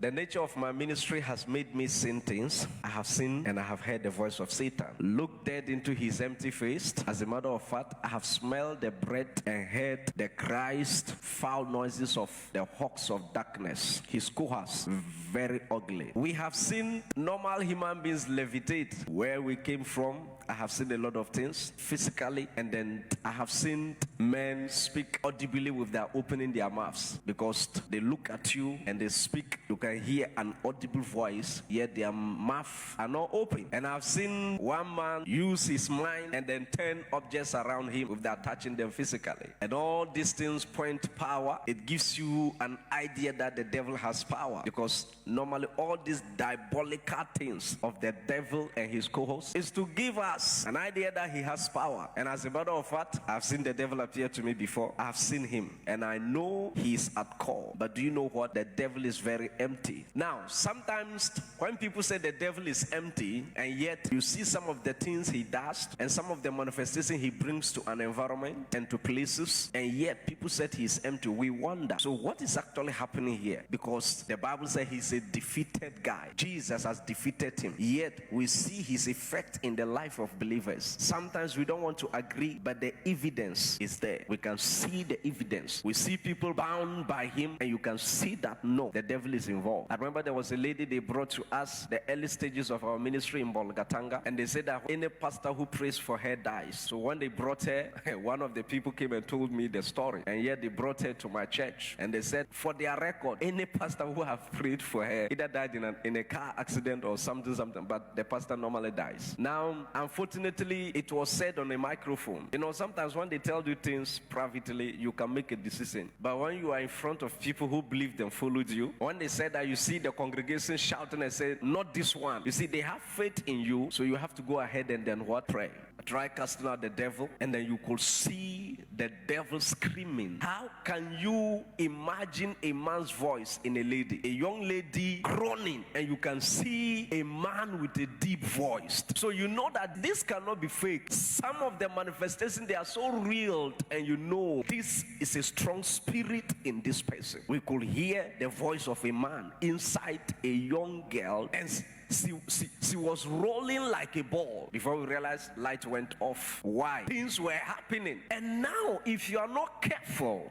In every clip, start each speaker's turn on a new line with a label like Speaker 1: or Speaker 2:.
Speaker 1: The nature of my ministry has made me see things. I have seen and I have heard the voice of Satan. Looked dead into his empty face. As a matter of fact, I have smelled the breath and heard the cries, foul noises of the hawks of darkness. His cohorts, very ugly. We have seen normal human beings levitate. Where we came from, I have seen a lot of things physically, and then I have seen men speak audibly with their opening their mouths, because they look at you and they speak. You can hear an audible voice, yet their mouth are not open. And I've seen one man use his mind and then turn objects around him without touching them physically. And all these things point power. It gives you an idea that the devil has power, because normally all these diabolical things of the devil and his cohorts is to give us an idea that he has power. And as a matter of fact, I've seen the devil appear to me before. I've seen him and I know he's at core. But do you know what? The devil is very empty. Now, sometimes when people say the devil is empty, and yet you see some of the things he does and some of the manifestation he brings to an environment and to places, and yet people said he's empty, we wonder, so what is actually happening here? Because the Bible says he's a defeated guy. Jesus has defeated him, yet we see his effect in the life of believers. Sometimes we don't want to agree, but the evidence is there. We can see the evidence. We see people bound by him, and you can see that no, the devil is involved. I remember there was a lady they brought to us the early stages of our ministry in Bolgatanga, and they said that any pastor who prays for her dies. So when they brought her, one of the people came and told me the story, and yet they brought her to my church, and they said, for their record, any pastor who have prayed for her either died in a car accident or something, but the pastor normally dies. Now, unfortunately, it was said on a microphone. You know, sometimes when they tell you things privately, you can make a decision. But when you are in front of people who believed and followed you, when they said that, you see the congregation shouting and say, not this one. You see, they have faith in you, so you have to go ahead and then what? Pray. Try casting out the devil, and then you could see the devil screaming. How can you imagine a man's voice in a lady, a young lady groaning, and you can see a man with a deep voice? So you know that this cannot be fake. Some of the manifestations, they are so real, and you know this is a strong spirit in this person. We could hear the voice of a man inside a young girl, and she was rolling like a ball. Before we realized, light went off. Why? Things were happening. And now, if you are not careful,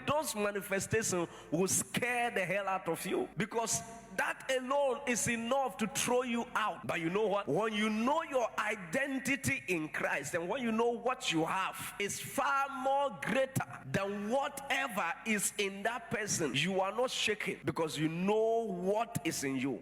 Speaker 1: those manifestations will scare the hell out of you, because that alone is enough to throw you out. But you know what? When you know your identity in Christ, and when you know what you have is far more greater than whatever is in that person, you are not shaken, because you know what is in you.